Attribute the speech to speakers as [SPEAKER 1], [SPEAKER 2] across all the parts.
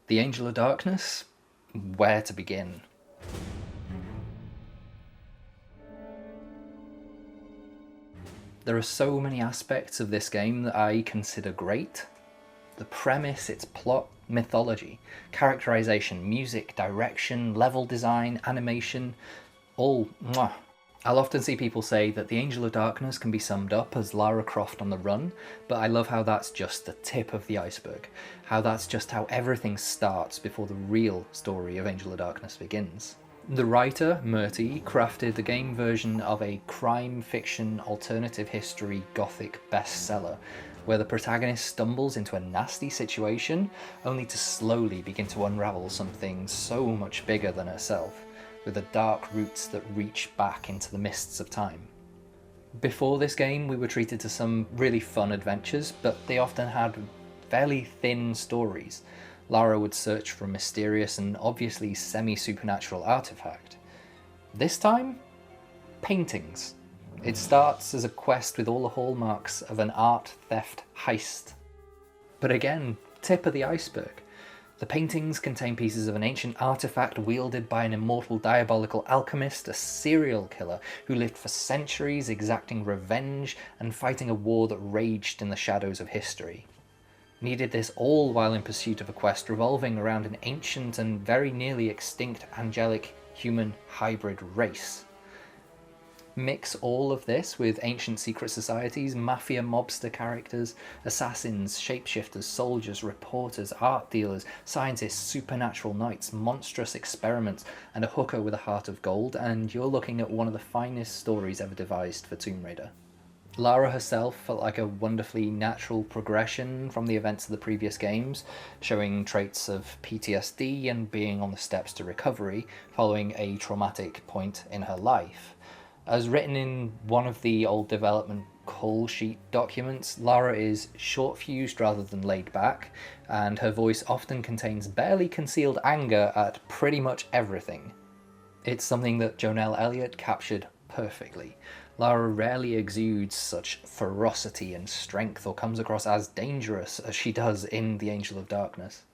[SPEAKER 1] The Angel of Darkness? Where to begin? There are so many aspects of this game that I consider great. The premise, its plot, mythology, characterization, music, direction, level design, animation, all mwah. I'll often see people say that the Angel of Darkness can be summed up as Lara Croft on the run, but I love how that's just the tip of the iceberg, how that's just how everything starts before the real story of Angel of Darkness begins. The writer, Murty, crafted the game version of a crime fiction alternative history gothic bestseller, where the protagonist stumbles into a nasty situation, only to slowly begin to unravel something so much bigger than herself, with the dark roots that reach back into the mists of time. Before this game, we were treated to some really fun adventures, but they often had fairly thin stories. Lara would search for a mysterious and obviously semi-supernatural artifact. This time, paintings. It starts as a quest with all the hallmarks of an art theft heist. But again, tip of the iceberg. The paintings contain pieces of an ancient artifact wielded by an immortal diabolical alchemist, a serial killer who lived for centuries exacting revenge and fighting a war that raged in the shadows of history. Needed this all while in pursuit of a quest revolving around an ancient and very nearly extinct angelic human hybrid race. Mix all of this with ancient secret societies, mafia mobster characters, assassins, shapeshifters, soldiers, reporters, art dealers, scientists, supernatural knights, monstrous experiments, and a hooker with a heart of gold, and you're looking at one of the finest stories ever devised for Tomb Raider. Lara herself felt like a wonderfully natural progression from the events of the previous games, showing traits of PTSD and being on the steps to recovery following a traumatic point in her life. As written in one of the old development call sheet documents, Lara is short-fused rather than laid back, and her voice often contains barely concealed anger at pretty much everything. It's something that Jonelle Elliott captured perfectly. Lara rarely exudes such ferocity and strength or comes across as dangerous as she does in The Angel of Darkness.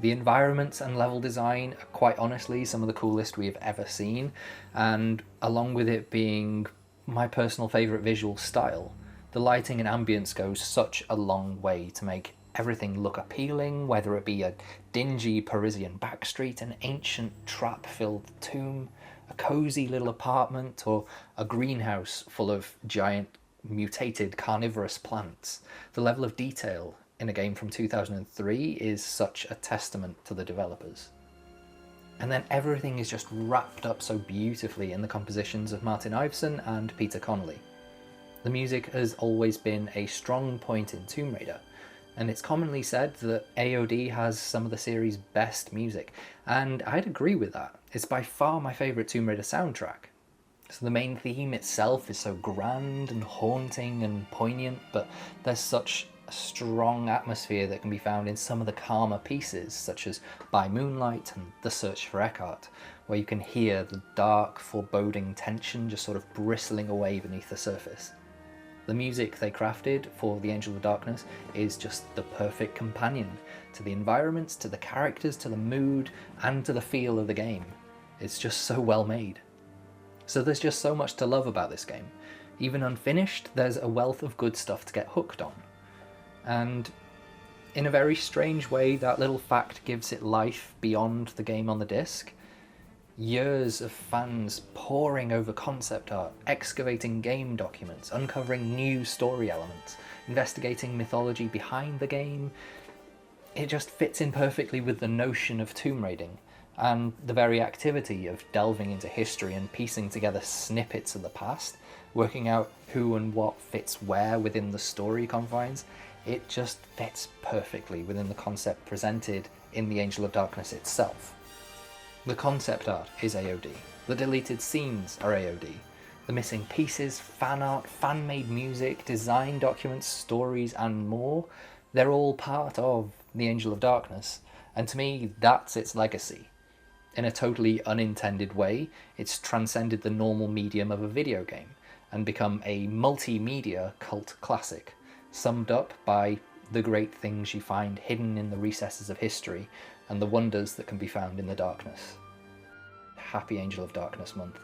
[SPEAKER 1] The environments and level design are quite honestly some of the coolest we have ever seen, and along with it being my personal favourite visual style, the lighting and ambience goes such a long way to make everything look appealing, whether it be a dingy Parisian backstreet, an ancient trap-filled tomb, a cosy little apartment, or a greenhouse full of giant mutated carnivorous plants. The level of detail in a game from 2003 is such a testament to the developers. And then everything is just wrapped up so beautifully in the compositions of Martin Iveson and Peter Connolly. The music has always been a strong point in Tomb Raider, and it's commonly said that AOD has some of the series' best music, and I'd agree with that. It's by far my favourite Tomb Raider soundtrack. So the main theme itself is so grand and haunting and poignant, but there's such a strong atmosphere that can be found in some of the calmer pieces, such as By Moonlight and The Search for Eckhart, where you can hear the dark, foreboding tension just sort of bristling away beneath the surface. The music they crafted for The Angel of Darkness is just the perfect companion to the environments, to the characters, to the mood, and to the feel of the game. It's just so well made. So there's just so much to love about this game. Even unfinished, there's a wealth of good stuff to get hooked on. And in a very strange way, that little fact gives it life beyond the game on the disc. Years of fans poring over concept art, excavating game documents, uncovering new story elements, investigating mythology behind the game. It just fits in perfectly with the notion of tomb raiding, and the very activity of delving into history and piecing together snippets of the past, working out who and what fits where within the story confines. It just fits perfectly within the concept presented in The Angel of Darkness itself. The concept art is AOD, the deleted scenes are AOD, the missing pieces, fan art, fan-made music, design documents, stories, and more, they're all part of The Angel of Darkness, and to me, that's its legacy. In a totally unintended way, it's transcended the normal medium of a video game, and become a multimedia cult classic, summed up by the great things you find hidden in the recesses of history, and the wonders that can be found in the darkness. Happy Angel of Darkness Month.